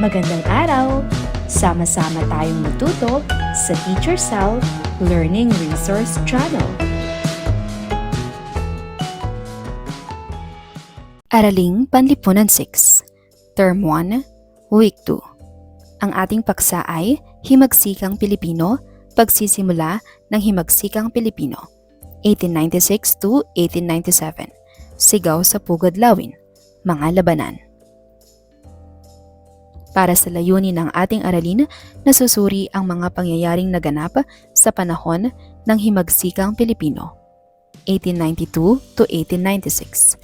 Magandang araw! Sama-sama tayong matuto sa Teacher Sal Learning Resource Channel. Araling Panlipunan 6, Term 1, Week 2. Ang ating paksa ay Himagsikang Pilipino, Pagsisimula ng Himagsikang Pilipino, 1896 to 1897. Sigaw sa Pugadlawin, Mga Labanan. Para sa layunin ng ating aralin, nasusuri ang mga pangyayaring naganap sa panahon ng Himagsikang Pilipino, 1892 to 1896.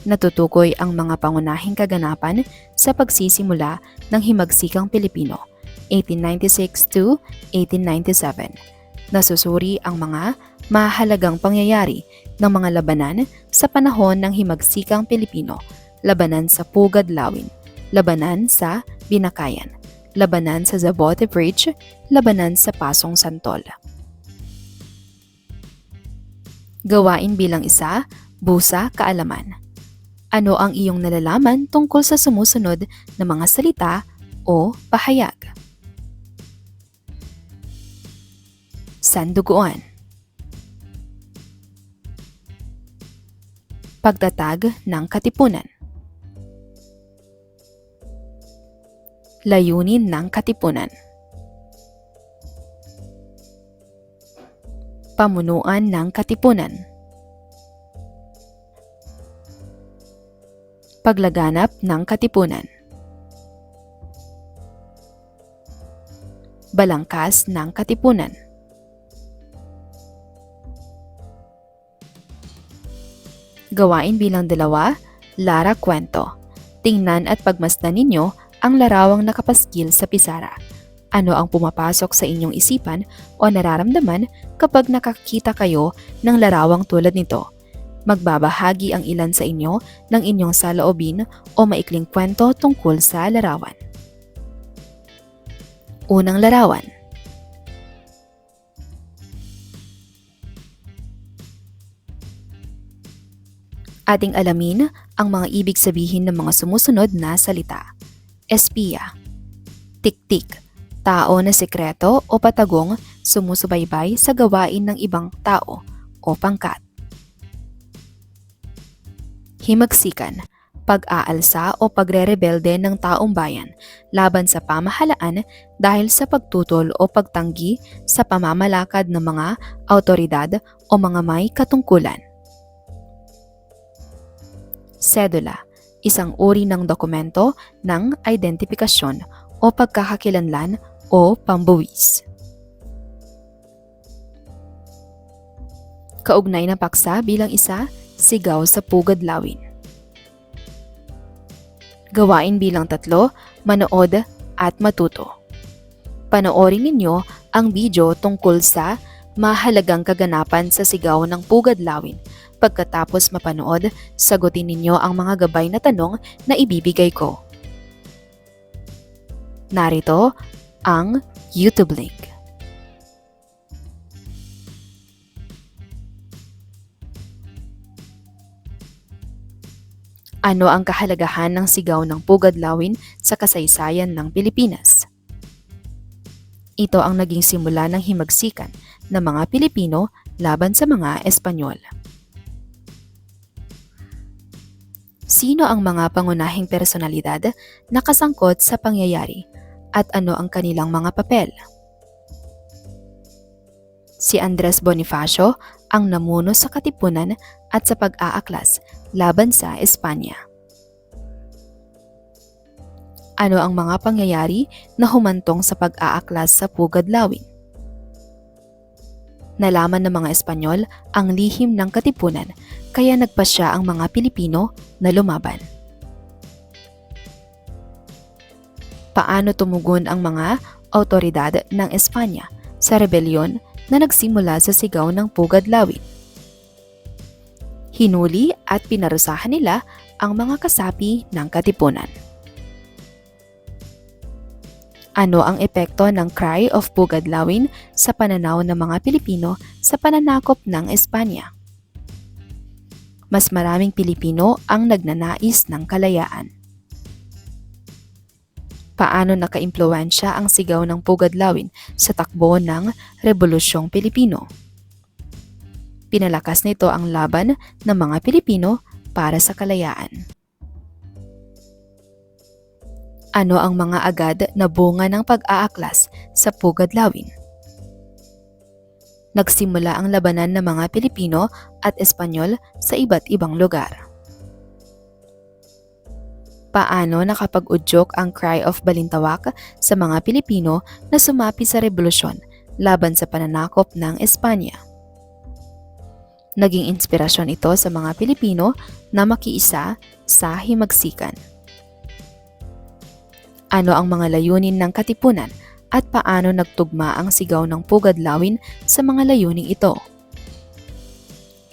Natutukoy ang mga pangunahing kaganapan sa pagsisimula ng Himagsikang Pilipino, 1896 to 1897. Nasusuri ang mga mahalagang pangyayari ng mga labanan sa panahon ng Himagsikang Pilipino, labanan sa Pugadlawin, labanan sa Binakayan, labanan sa Zabote Bridge, labanan sa Pasong Santol. Gawain bilang 1, busa kaalaman. Ano ang iyong nalalaman tungkol sa sumusunod na mga salita o pahayag? Sanduguan. Pagtatag ng katipunan. Layunin ng katipunan. Pamunuan ng katipunan. Paglaganap ng katipunan. Balangkas ng katipunan. Gawain bilang 2, Lara Kwento. Tingnan at pagmasdan ninyo ang larawang nakapaskil sa pisara. Ano ang pumapasok sa inyong isipan o nararamdaman kapag nakakita kayo ng larawang tulad nito? Magbabahagi ang ilan sa inyo ng inyong saloobin o maikling kwento tungkol sa larawan. Unang larawan. Ating alamin ang mga ibig sabihin ng mga sumusunod na salita. Espiya, tiktik, tao na sekreto o patagong sumusubaybay sa gawain ng ibang tao o pangkat. Himagsikan, pag-aalsa o pagre-rebelde ng taong bayan laban sa pamahalaan dahil sa pagtutol o pagtanggi sa pamamalakad ng mga awtoridad o mga may katungkulan. Sedula, isang uri ng dokumento ng identifikasyon o pagkakakilanlan o pambuwis. Kaugnay na paksa bilang 1, sigaw sa Pugadlawin. Gawain bilang 3, manood at matuto. Panoorin ninyo ang video tungkol sa mahalagang kaganapan sa sigaw ng Pugadlawin. Pagkatapos mapanood, sagutin ninyo ang mga gabay na tanong na ibibigay ko. Narito ang YouTube link. Ano ang kahalagahan ng sigaw ng Pugadlawin sa kasaysayan ng Pilipinas? Ito ang naging simula ng himagsikan ng mga Pilipino laban sa mga Espanyol. Sino ang mga pangunahing personalidad na kasangkot sa pangyayari at ano ang kanilang mga papel? Si Andres Bonifacio ang namuno sa katipunan at sa pag-aaklas laban sa Espanya. Ano ang mga pangyayari na humantong sa pag-aaklas sa Pugadlawin? Nalaman ng mga Espanyol ang lihim ng katipunan kaya nagpasya ang mga Pilipino na lumaban. Paano tumugon ang mga awtoridad ng Espanya sa rebelyon na nagsimula sa sigaw ng Pugadlawin? Hinuli at pinarusahan nila ang mga kasapi ng katipunan. Ano ang epekto ng Cry of Pugadlawin sa pananaw ng mga Pilipino sa pananakop ng Espanya? Mas maraming Pilipino ang nagnanais ng kalayaan. Paano nakaimpluwensya ang sigaw ng Pugadlawin sa takbo ng Rebolusyong Pilipino? Pinalakas nito ang laban ng mga Pilipino para sa kalayaan. Ano ang mga agad na bunga ng pag-aaklas sa Pugadlawin? Nagsimula ang labanan ng mga Pilipino at Espanyol sa iba't ibang lugar. Paano nakapag-udyok ang Cry of Balintawak sa mga Pilipino na sumapi sa revolusyon laban sa pananakop ng Espanya? Naging inspirasyon ito sa mga Pilipino na makiisa sa himagsikan. Ano ang mga layunin ng Katipunan at paano nagtugma ang sigaw ng Pugadlawin sa mga layuning ito?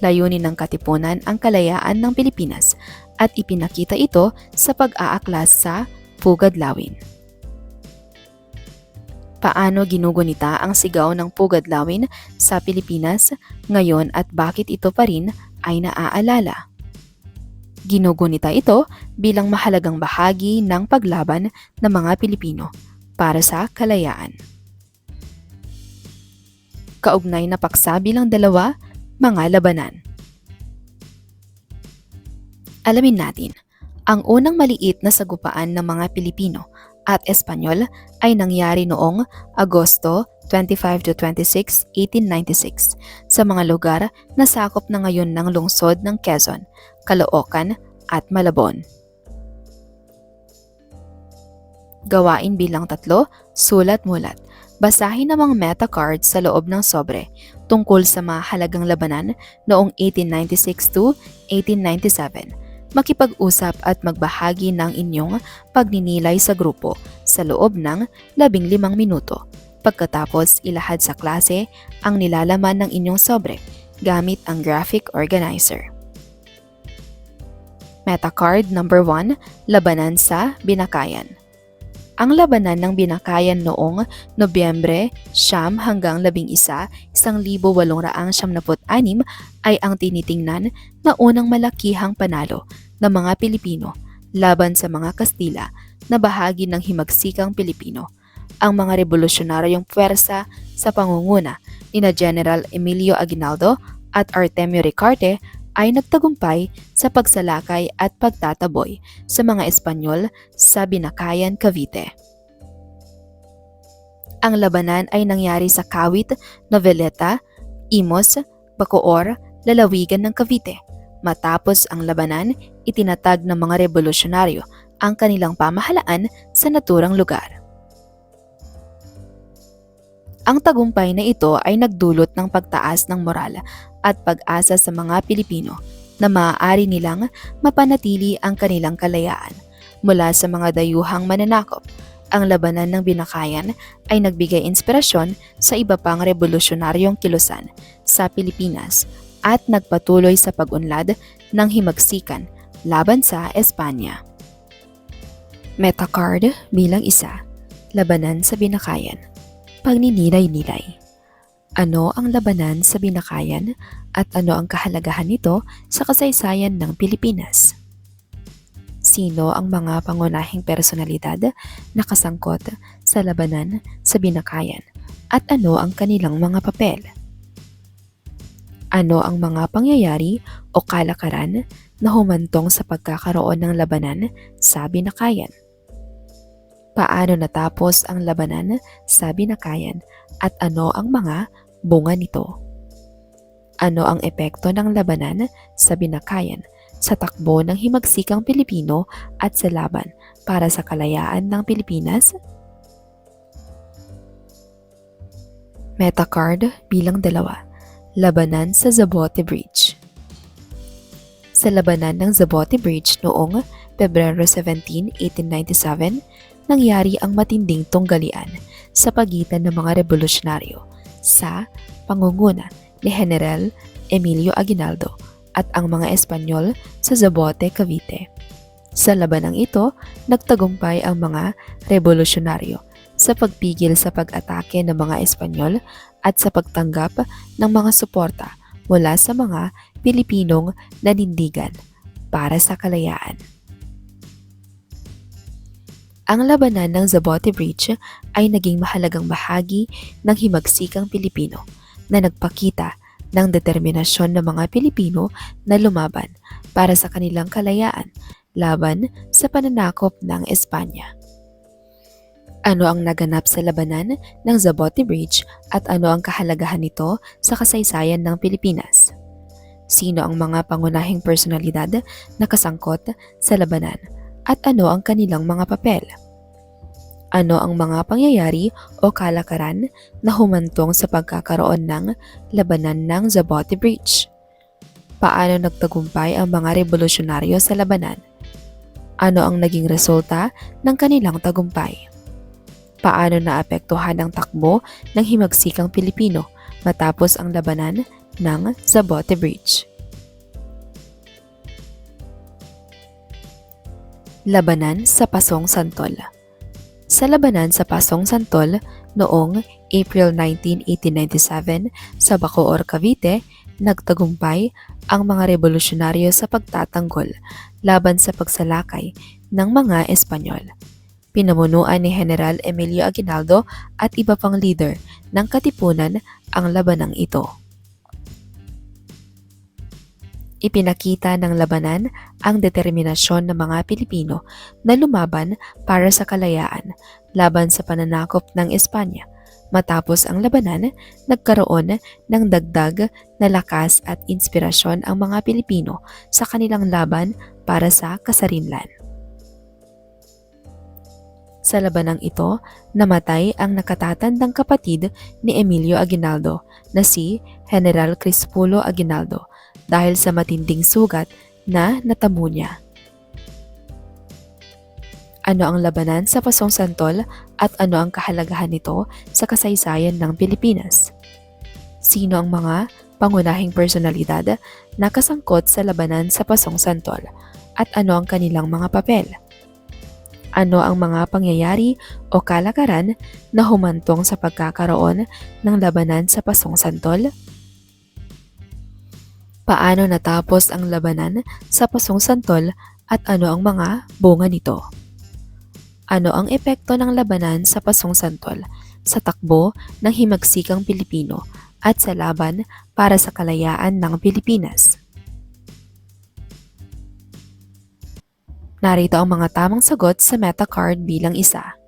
Layunin ng Katipunan ang kalayaan ng Pilipinas at ipinakita ito sa pag-aaklas sa Pugadlawin. Paano ginugunita ang sigaw ng Pugadlawin sa Pilipinas ngayon at bakit ito pa rin ay naaalala? Ginugunita ito bilang mahalagang bahagi ng paglaban ng mga Pilipino para sa kalayaan. Kaugnay na paksa bilang 2, mga labanan. Alamin natin, ang unang maliit na sagupaan ng mga Pilipino at Espanyol ay nangyari noong Agosto 25 to 26, 1896 sa mga lugar na sakop na ngayon ng lungsod ng Quezon, Caloocan at Malabon. Gawain bilang 3, sulat-mulat. Basahin ang mga meta cards sa loob ng sobre tungkol sa mahalagang labanan noong 1896 to 1897. Makipag-usap at magbahagi ng inyong pagninilay sa grupo sa loob ng 15 minuto. Pagkatapos, ilahad sa klase ang nilalaman ng inyong sobre gamit ang graphic organizer. Meta card number 1, labanan sa Binakayan. Ang labanan ng Binakayan noong Nobyembre 9 hanggang 11, 1876 ay ang tinitingnan na unang malakihang panalo ng mga Pilipino laban sa mga Kastila na bahagi ng himagsikang Pilipino. Ang mga revolusyonaryong puwersa sa pangunguna ni General Emilio Aguinaldo at Artemio Ricarte ay nagtagumpay sa pagsalakay at pagtataboy sa mga Espanyol sa Binakayan, Cavite. Ang labanan ay nangyari sa Kawit, Noveleta, Imos, Bacoor, Lalawigan ng Cavite. Matapos ang labanan, itinatag ng mga revolusyonaryo ang kanilang pamahalaan sa naturang lugar. Ang tagumpay na ito ay nagdulot ng pagtaas ng moral at pag-asa sa mga Pilipino na maaari nilang mapanatili ang kanilang kalayaan mula sa mga dayuhang mananakop. Ang labanan ng Binakayan ay nagbigay inspirasyon sa iba pang revolusyonaryong kilusan sa Pilipinas at nagpatuloy sa pag-unlad ng himagsikan laban sa Espanya. Meta card bilang 1, labanan sa Binakayan. Pagninilay-nilay. Ano ang labanan sa Binakayan at ano ang kahalagahan nito sa kasaysayan ng Pilipinas? Sino ang mga pangunahing personalidad na kasangkot sa labanan sa Binakayan at ano ang kanilang mga papel? Ano ang mga pangyayari o kalakaran na humantong sa pagkakaroon ng labanan sa Binakayan? Paano natapos ang labanan sa Binakayan at ano ang mga bunga nito? Ano ang epekto ng labanan sa Binakayan sa takbo ng himagsikang Pilipino at sa laban para sa kalayaan ng Pilipinas? Meta card bilang 2, labanan sa Zabote Bridge. Sa labanan ng Zabote Bridge noong Pebrero 17, 1897, nangyari ang matinding tunggalian sa pagitan ng mga revolusyonaryo sa pangunguna ni General Emilio Aguinaldo at ang mga Espanyol sa Zabote, Cavite. Sa labanang ito, nagtagumpay ang mga revolusyonaryo sa pagpigil sa pag-atake ng mga Espanyol at sa pagtanggap ng mga suporta mula sa mga Pilipinong nanindigan para sa kalayaan. Ang labanan ng Zabote Bridge ay naging mahalagang bahagi ng himagsikang Pilipino na nagpakita ng determinasyon ng mga Pilipino na lumaban para sa kanilang kalayaan laban sa pananakop ng Espanya. Ano ang naganap sa labanan ng Zabote Bridge at ano ang kahalagahan nito sa kasaysayan ng Pilipinas? Sino ang mga pangunahing personalidad na kasangkot sa labanan at ano ang kanilang mga papel? Ano ang mga pangyayari o kalakaran na humantong sa pagkakaroon ng labanan ng Zabote Bridge? Paano nagtagumpay ang mga revolusyonaryo sa labanan? Ano ang naging resulta ng kanilang tagumpay? Paano naapektuhan ang takbo ng himagsikang Pilipino matapos ang labanan ng Zabote Bridge? Labanan sa Pasong Santol. Sa labanan sa Pasong Santol noong April 19, 1897 sa Bacoor, Cavite, nagtagumpay ang mga revolusyonaryo sa pagtatanggol laban sa pagsalakay ng mga Espanyol. Pinamunuan ni General Emilio Aguinaldo at iba pang leader ng Katipunan ang labanang ito. Ipinakita ng labanan ang determinasyon ng mga Pilipino na lumaban para sa kalayaan laban sa pananakop ng Espanya. Matapos ang labanan, nagkaroon ng dagdag na lakas at inspirasyon ang mga Pilipino sa kanilang laban para sa kasarinlan. Sa labanang ito, namatay ang nakatatandang kapatid ni Emilio Aguinaldo na si General Crispulo Aguinaldo dahil sa matinding sugat na natamo niya. Ano ang labanan sa Pasong Santol at ano ang kahalagahan nito sa kasaysayan ng Pilipinas? Sino ang mga pangunahing personalidad na kasangkot sa labanan sa Pasong Santol at ano ang kanilang mga papel? Ano ang mga pangyayari o kalakaran na humantong sa pagkakaroon ng labanan sa Pasong Santol? Paano natapos ang labanan sa Pasong Santol at ano ang mga bunga nito? Ano ang epekto ng labanan sa Pasong Santol sa takbo ng himagsikang Pilipino at sa laban para sa kalayaan ng Pilipinas? Narito ang mga tamang sagot sa meta card bilang isa.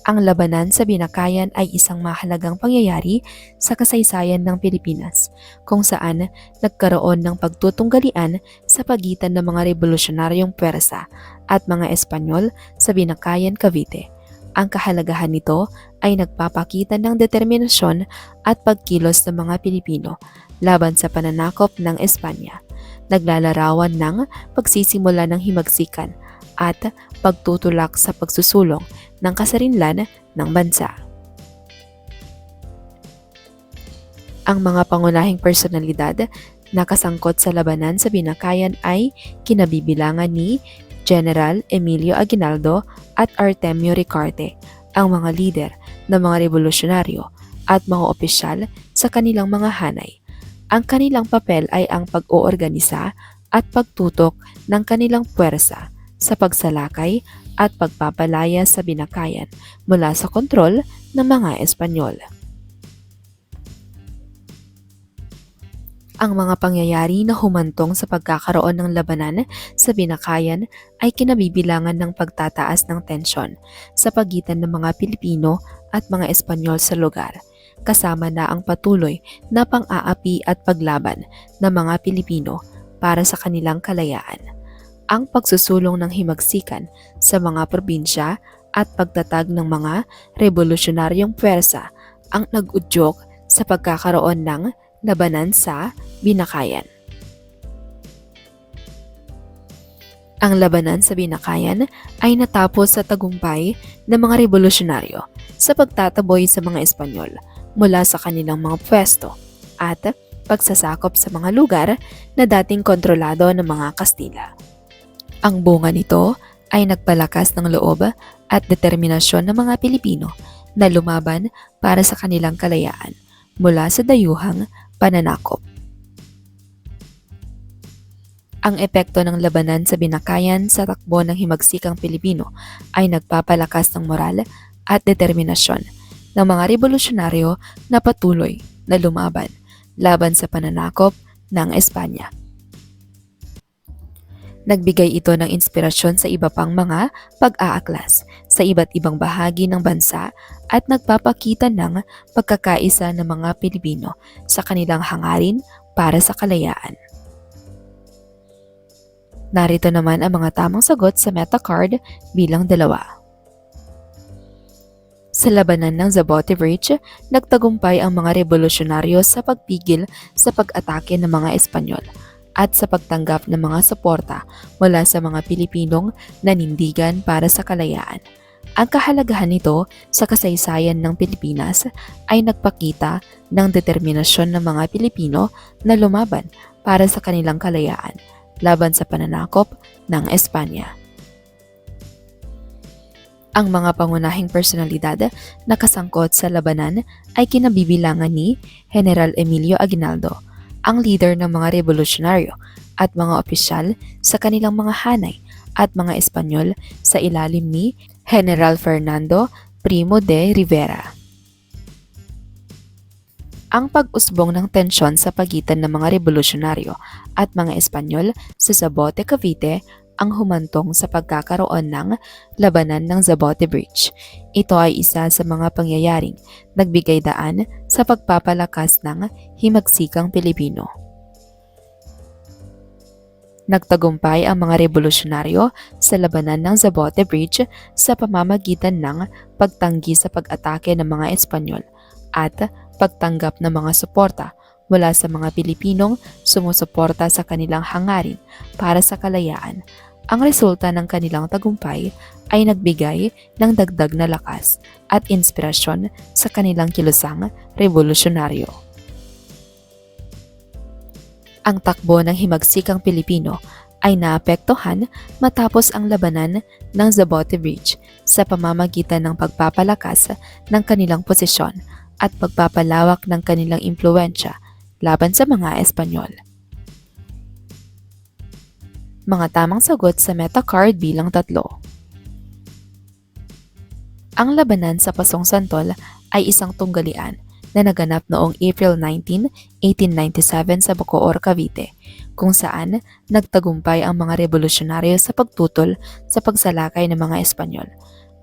Ang labanan sa Binakayan ay isang mahalagang pangyayari sa kasaysayan ng Pilipinas kung saan nagkaroon ng pagtutunggalian sa pagitan ng mga revolusyonaryong pwersa at mga Espanyol sa Binakayan, Cavite. Ang kahalagahan nito ay nagpapakita ng determinasyon at pagkilos ng mga Pilipino laban sa pananakop ng Espanya. Naglalarawan ng pagsisimula ng himagsikan at pagtutulak sa pagsusulong ng kasarinlan ng bansa. Ang mga pangunahing personalidad na kasangkot sa labanan sa Binakayan ay kinabibilangan ni General Emilio Aguinaldo at Artemio Ricarte, ang mga lider ng mga revolusyonaryo at mga opisyal sa kanilang mga hanay. Ang kanilang papel ay ang pag-oorganisa at pagtutok ng kanilang puwersa sa pagsalakay at pagpapalaya sa Binakayan mula sa kontrol ng mga Espanyol. Ang mga pangyayari na humantong sa pagkakaroon ng labanan sa Binakayan ay kinabibilangan ng pagtataas ng tensyon sa pagitan ng mga Pilipino at mga Espanyol sa lugar, kasama na ang patuloy na pang-aapi at paglaban ng mga Pilipino para sa kanilang kalayaan. Ang pagsusulong ng himagsikan sa mga probinsya at pagtatag ng mga revolusyonaryong pwersa ang nag-udyok sa pagkakaroon ng labanan sa Binakayan. Ang labanan sa Binakayan ay natapos sa tagumpay ng mga revolusyonaryo sa pagtataboy sa mga Espanyol mula sa kanilang mga pwesto at pagsasakop sa mga lugar na dating kontrolado ng mga Kastila. Ang bunga nito ay nagpalakas ng loob at determinasyon ng mga Pilipino na lumaban para sa kanilang kalayaan mula sa dayuhang pananakop. Ang epekto ng labanan sa binakayan sa takbo ng himagsikang Pilipino ay nagpapalakas ng moral at determinasyon ng mga revolusyonaryo na patuloy na lumaban laban sa pananakop ng Espanya. Nagbigay ito ng inspirasyon sa iba pang mga pag-aaklas sa iba't ibang bahagi ng bansa at nagpapakita ng pagkakaisa ng mga Pilipino sa kanilang hangarin para sa kalayaan. Narito naman ang mga tamang sagot sa meta card bilang 2. Sa labanan ng Zabote Bridge, nagtagumpay ang mga revolusyonaryo sa pagpigil sa pag-atake ng mga Espanyol at sa pagtanggap ng mga suporta mula sa mga Pilipinong nanindigan para sa kalayaan. Ang kahalagahan nito sa kasaysayan ng Pilipinas ay nagpakita ng determinasyon ng mga Pilipino na lumaban para sa kanilang kalayaan laban sa pananakop ng Espanya. Ang mga pangunahing personalidad na kasangkot sa labanan ay kinabibilangan ni General Emilio Aguinaldo, ang leader ng mga revolusyonaryo at mga opisyal sa kanilang mga hanay at mga Espanyol sa ilalim ni General Fernando Primo de Rivera. Ang pag-usbong ng tensyon sa pagitan ng mga revolusyonaryo at mga Espanyol sa Zabote, Cavite ang humantong sa pagkakaroon ng labanan ng Zabote Bridge. Ito ay isa sa mga pangyayaring nagbigay daan sa pagpapalakas ng himagsikang Pilipino. Nagtagumpay ang mga revolusyonaryo sa labanan ng Zabote Bridge sa pamamagitan ng pagtanggi sa pag-atake ng mga Espanyol at pagtanggap ng mga suporta mula sa mga Pilipinong sumusuporta sa kanilang hangarin para sa kalayaan. Ang resulta ng kanilang tagumpay ay nagbigay ng dagdag na lakas at inspirasyon sa kanilang kilusang revolusyonaryo. Ang takbo ng himagsikang Pilipino ay naapektuhan matapos ang labanan ng Zabote Bridge sa pamamagitan ng pagpapalakas ng kanilang posisyon at pagpapalawak ng kanilang impluwensya laban sa mga Espanyol. Mga tamang sagot sa meta card bilang 3. Ang labanan sa Pasong Santol ay isang tunggalian na naganap noong April 19, 1897 sa Bacoor, Cavite, kung saan nagtagumpay ang mga revolusyonaryo sa pagtutol sa pagsalakay ng mga Espanyol.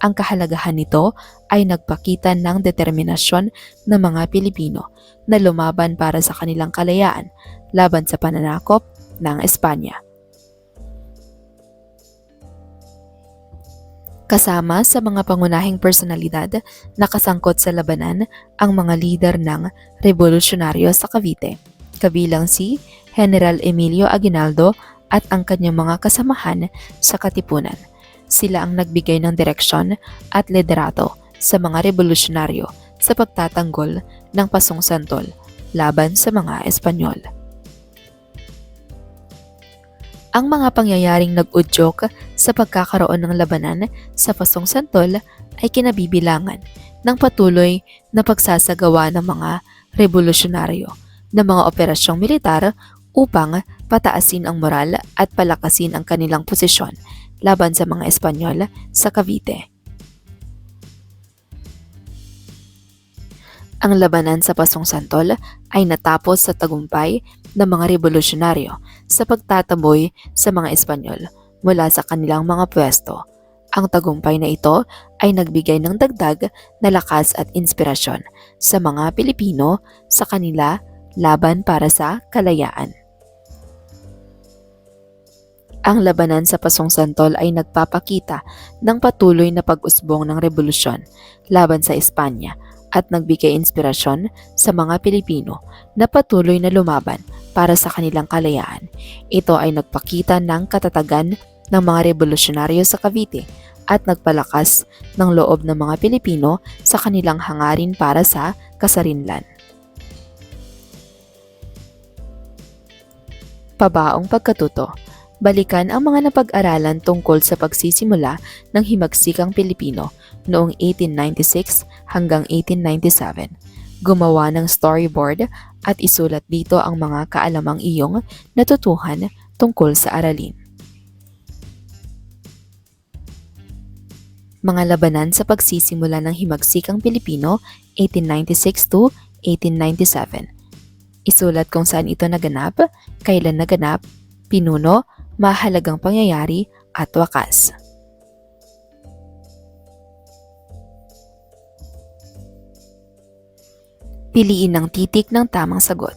Ang kahalagahan nito ay nagpakita ng determinasyon ng mga Pilipino na lumaban para sa kanilang kalayaan laban sa pananakop ng Espanya. Kasama sa mga pangunahing personalidad na kasangkot sa labanan ang mga lider ng revolusyonaryo sa Cavite, kabilang si General Emilio Aguinaldo at ang kanyang mga kasamahan sa Katipunan. Sila ang nagbigay ng direksyon at liderato sa mga revolusyonaryo sa pagtatanggol ng Pasong Santol laban sa mga Espanyol. Ang mga pangyayaring nag-udyok sa pagkakaroon ng labanan sa Pasong Santol ay kinabibilangan ng patuloy na pagsasagawa ng mga revolusyonaryo ng mga operasyong militar upang pataasin ang moral at palakasin ang kanilang posisyon laban sa mga Espanyol sa Cavite. Ang labanan sa Pasong Santol ay natapos sa tagumpay ng mga revolusyonaryo sa pagtataboy sa mga Espanyol mula sa kanilang mga pwesto. Ang tagumpay na ito ay nagbigay ng dagdag na lakas at inspirasyon sa mga Pilipino sa kanila laban para sa kalayaan. Ang labanan sa Pasong Santol ay nagpapakita ng patuloy na pag-usbong ng revolusyon laban sa Espanya at nagbigay inspirasyon sa mga Pilipino na patuloy na lumaban para sa kanilang kalayaan. Ito ay nagpakita ng katatagan ng mga revolusyonaryo sa Cavite at nagpalakas ng loob ng mga Pilipino sa kanilang hangarin para sa kasarinlan. Pabaong pagkatuto. Balikan ang mga napag-aralan tungkol sa pagsisimula ng himagsikang Pilipino noong 1896 hanggang 1897. Gumawa ng storyboard at isulat dito ang mga kaalamang iyong natutuhan tungkol sa aralin. Mga labanan sa pagsisimula ng himagsikang Pilipino 1896 to 1897. Isulat kung saan ito naganap, kailan naganap, pinuno, mahalagang pangyayari at wakas. Piliin ng titik ng tamang sagot.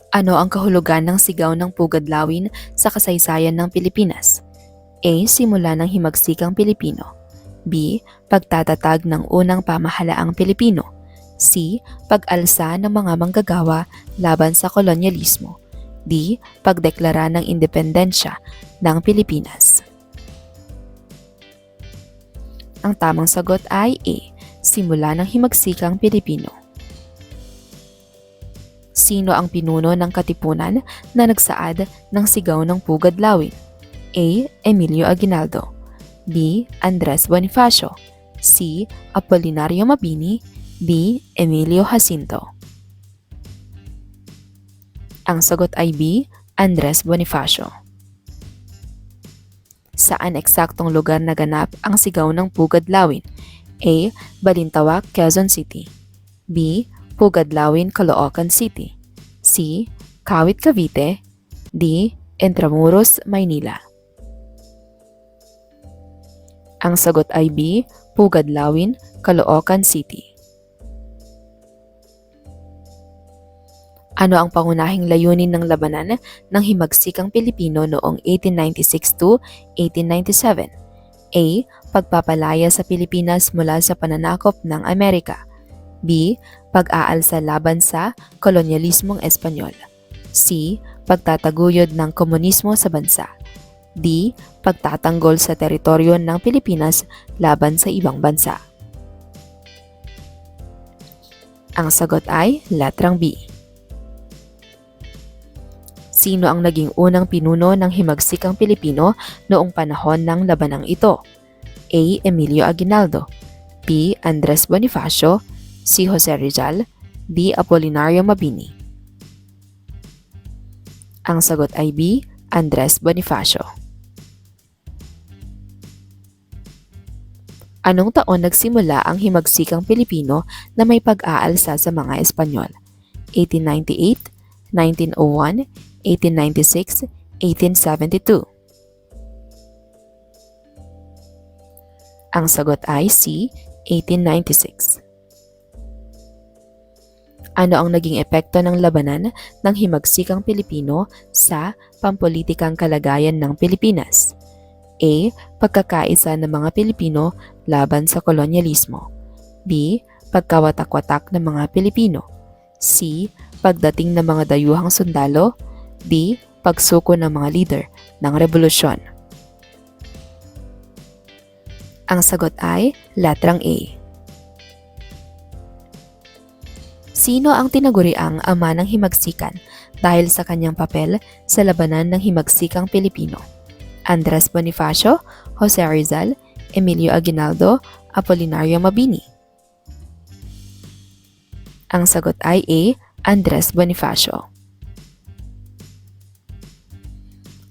Ano ang kahulugan ng sigaw ng Pugadlawin sa kasaysayan ng Pilipinas? A. Simula ng himagsikang Pilipino. B. Pagtatatag ng unang pamahalaang Pilipino. C. Pag-alsa ng mga manggagawa laban sa kolonyalismo. D. Pagdeklara ng independensya ng Pilipinas. Ang tamang sagot ay A. Simula ng himagsikang Pilipino. Sino ang pinuno ng katipunan na nagsaad ng sigaw ng Pugadlawin? A. Emilio Aguinaldo. B. Andres Bonifacio. C. Apolinario Mabini. D. Emilio Jacinto. Ang sagot ay B. Andres Bonifacio. Saan eksaktong lugar naganap ang sigaw ng Pugadlawin? A. Balintawak, Quezon City. B. Pugadlawin, Caloocan City. C. Kawit, Cavite. D. Intramuros, Maynila. Ang sagot ay B. Pugadlawin, Caloocan City. Ano ang pangunahing layunin ng labanan ng himagsikang Pilipino noong 1896 to 1897? A. Pagpapalaya sa Pilipinas mula sa pananakop ng Amerika. B. Pag-aalsa laban sa kolonyalismong Espanyol. C. Pagtataguyod ng komunismo sa bansa. D. Pagtatanggol sa teritoryo ng Pilipinas laban sa ibang bansa. Ang sagot ay letrang B. Sino ang naging unang pinuno ng himagsikang Pilipino noong panahon ng labanang ito? A. Emilio Aguinaldo. B. Andres Bonifacio. C. Jose Rizal. D. Apolinario Mabini. Ang sagot ay B. Andres Bonifacio. Anong taon nagsimula ang himagsikang Pilipino na may pag-aalsa sa mga Espanyol? 1898, 1901, 1896, 1872. Ang sagot ay C. 1896. Ano ang naging epekto ng labanan ng himagsikang Pilipino sa pampolitikang kalagayan ng Pilipinas? A. Pagkakaisa ng mga Pilipino laban sa kolonyalismo. B. Pagkawatak-watak ng mga Pilipino. C. Pagdating ng mga dayuhang sundalo. D. Pagsuko ng mga leader ng revolusyon. Ang sagot ay letrang A. Sino ang tinaguriang ama ng himagsikan dahil sa kanyang papel sa labanan ng himagsikang Pilipino? Andres Bonifacio, Jose Rizal, Emilio Aguinaldo, Apolinario Mabini. Ang sagot ay A. Andres Bonifacio.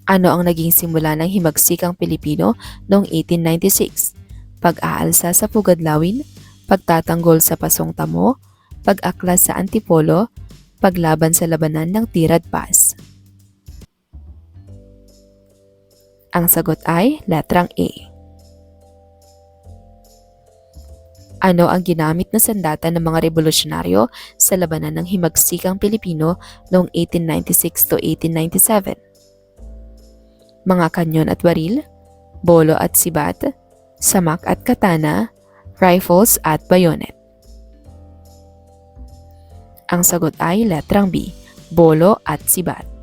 Ano ang naging simula ng himagsikang Pilipino noong 1896? Pag-aalsa sa Pugadlawin, pagtatanggol sa Pasong Tamo, pag-aklas sa Antipolo, paglaban sa labanan ng Tirad Pass. Ang sagot ay letrang A. Ano ang ginamit na sandata ng mga revolusyonaryo sa labanan ng himagsikang Pilipino noong 1896 to 1897? Mga kanyon at baril, bolo at sibat, samak at katana, rifles at bayonet. Ang sagot ay letrang B, bolo at sibat.